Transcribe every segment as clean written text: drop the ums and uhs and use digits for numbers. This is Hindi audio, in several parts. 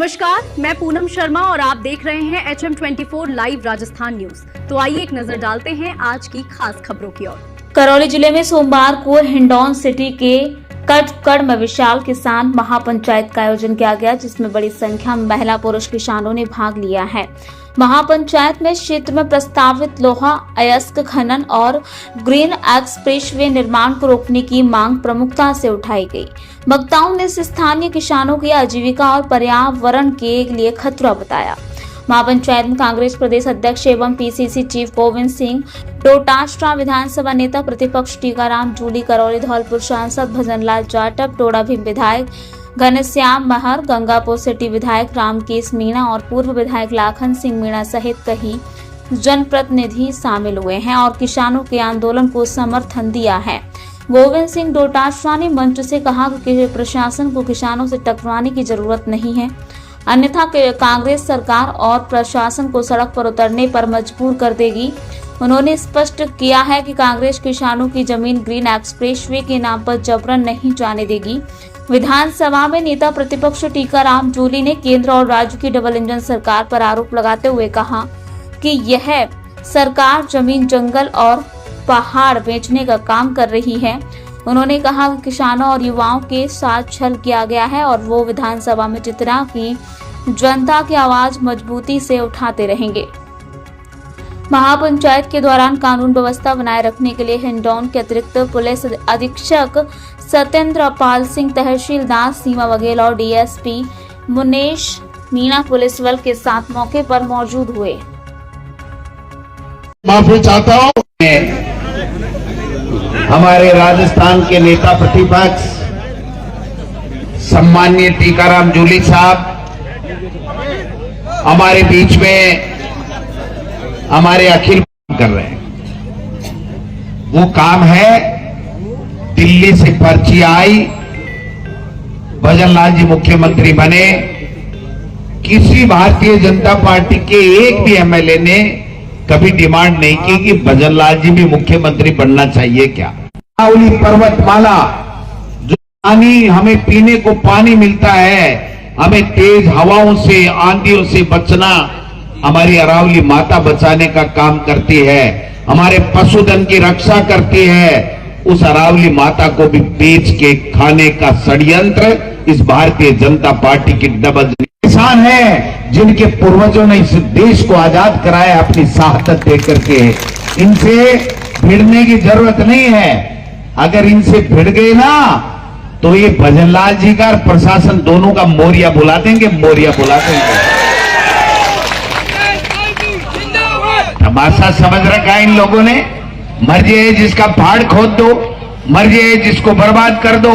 नमस्कार, मैं पूनम शर्मा और आप देख रहे हैं HM24 लाइव राजस्थान न्यूज। तो आइए एक नजर डालते हैं आज की खास खबरों की ओर। करौली जिले में सोमवार को हिंडौन सिटी के कटकड़ में विशाल किसान महापंचायत का आयोजन किया गया, जिसमें बड़ी संख्या में महिला पुरुष किसानों ने भाग लिया है। महापंचायत में क्षेत्र में प्रस्तावित लोहा अयस्क खनन और ग्रीन एक्सप्रेसवे निर्माण को रोकने की मांग प्रमुखता से उठाई गई। वक्ताओं ने इस स्थानीय किसानों की आजीविका और पर्यावरण के लिए खतरा बताया। महापंचायत में कांग्रेस प्रदेश अध्यक्ष एवं पीसीसी चीफ गोविंद सिंह डोटासरा, विधानसभा नेता प्रतिपक्ष टीकाराम जूली, करौली धौलपुर सांसद भजनलाल जाटव, टोडा भीम विधायक घनश्याम महर, गंगापुर सिटी विधायक रामकेश मीणा और पूर्व विधायक लाखन सिंह मीणा सहित कई जनप्रतिनिधि शामिल हुए हैं और किसानों के आंदोलन को समर्थन दिया है। गोविंद सिंह डोटासरा ने मंच से कहा कि प्रशासन को किसानों से टकराने की जरूरत नहीं है, अन्यथा कांग्रेस सरकार और प्रशासन को सड़क पर उतरने पर मजबूर कर देगी। उन्होंने स्पष्ट किया है कि कांग्रेस किसानों की जमीन ग्रीन एक्सप्रेसवे के नाम पर जबरन नहीं जाने देगी। विधानसभा में नेता प्रतिपक्ष टीकाराम जूली ने केंद्र और राज्य की डबल इंजन सरकार पर आरोप लगाते हुए कहा कि यह सरकार जमीन, जंगल और पहाड़ बेचने का काम कर रही है। उन्होंने कहा कि किसानों और युवाओं के साथ छल किया गया है और वो विधानसभा में जितना की जनता की आवाज मजबूती से उठाते रहेंगे। महापंचायत के दौरान कानून व्यवस्था बनाए रखने के लिए हिंडौन के अतिरिक्त पुलिस अधीक्षक सत्येंद्र पाल सिंह, तहसीलदार सीमा बघेल और डीएसपी मुनेश मीणा पुलिस बल के साथ मौके पर मौजूद हुए। माफी चाहता हूँ। हमारे राजस्थान के नेता प्रतिपक्ष सम्माननीय टीकाराम जूली साहब हमारे बीच में हमारे अखिल कर रहे हैं। वो काम है, दिल्ली से पर्ची आई, भजनलाल जी मुख्यमंत्री बने, किसी भारतीय जनता पार्टी के एक भी एमएलए ने कभी डिमांड नहीं की कि भजनलाल जी भी मुख्यमंत्री बनना चाहिए क्या। अरावली पर्वतमाला, जो पानी हमें पीने को पानी मिलता है, हमें तेज हवाओं से, आंधियों से बचना, हमारी अरावली माता बचाने का काम करती है, हमारे पशुधन की रक्षा करती है। उस अरावली माता को भी बेच के खाने का षड्यंत्र इस भारतीय जनता पार्टी की डबल किसान है, जिनके पूर्वजों ने इस देश को आजाद कराया अपनी शहादत देकर के। इनसे भिड़ने की जरूरत नहीं है। अगर इनसे भिड़ गए ना तो ये भजनलाल जी का प्रशासन दोनों का मोरिया बुला देंगे, मोरिया बुला देंगे। तमाशा समझ रखा है इन लोगों ने। मर्जी है जिसका पहाड़ खोद दो, मर्जी है जिसको बर्बाद कर दो।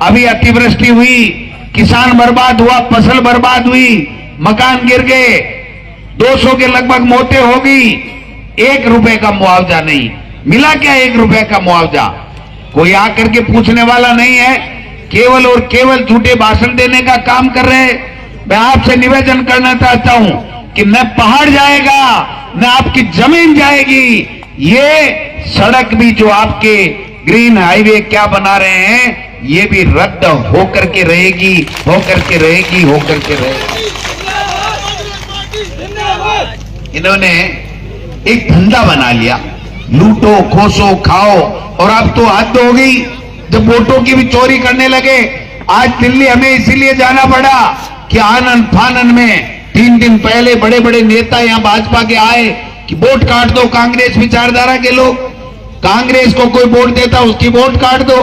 अभी अतिवृष्टि हुई, किसान बर्बाद हुआ, फसल बर्बाद हुई, मकान गिर गए, 200 के लगभग मौतें हो गई। 1 रुपए का मुआवजा नहीं मिला। क्या 1 रुपए का मुआवजा? कोई आकर के पूछने वाला नहीं है। केवल और केवल झूठे भाषण देने का काम कर रहे। मैं आपसे निवेदन करना चाहता हूं कि न पहाड़ जाएगा न आपकी जमीन जाएगी। ये सड़क भी जो आपके ग्रीन हाईवे क्या बना रहे हैं, ये भी रद्द होकर के रहेगी, होकर के रहेगी, होकर के रहेगी। इन्होंने एक धंधा बना लिया, लूटो, खोसो, खाओ। और अब तो हद हो गई, जब वोटों की भी चोरी करने लगे। आज दिल्ली हमें इसीलिए जाना पड़ा कि आनन फानन में 3 दिन पहले बड़े बड़े नेता यहां भाजपा के आए कि वोट काट दो कांग्रेस विचारधारा के लोग। कांग्रेस को कोई वोट देता उसकी वोट काट दो।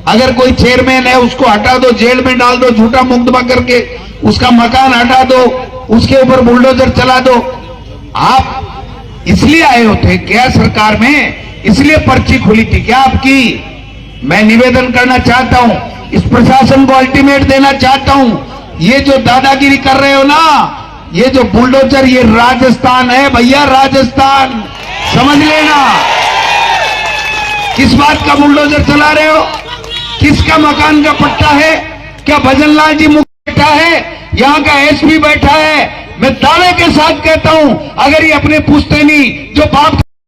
अगर कोई चेयरमैन है उसको हटा दो, जेल में डाल दो, झूठा मुकदमा करके उसका मकान हटा दो, उसके ऊपर बुलडोजर चला दो। आप इसलिए आए होते क्या सरकार में? इसलिए पर्ची खुली थी क्या आपकी? मैं निवेदन करना चाहता हूं, इस प्रशासन को अल्टीमेट देना चाहता हूं। ये जो दादागिरी कर रहे हो ना, ये जो बुलडोजर, ये राजस्थान है भैया, राजस्थान। समझ लेना। किस बात का बुलडोजर चला रहे हो? किसका मकान का पट्टा है? क्या भजनलाल जी मुख्य बैठा है? यहाँ का एसपी बैठा है? मैं दावे के साथ कहता हूं, अगर ये अपने पुश्तैनी जो बाप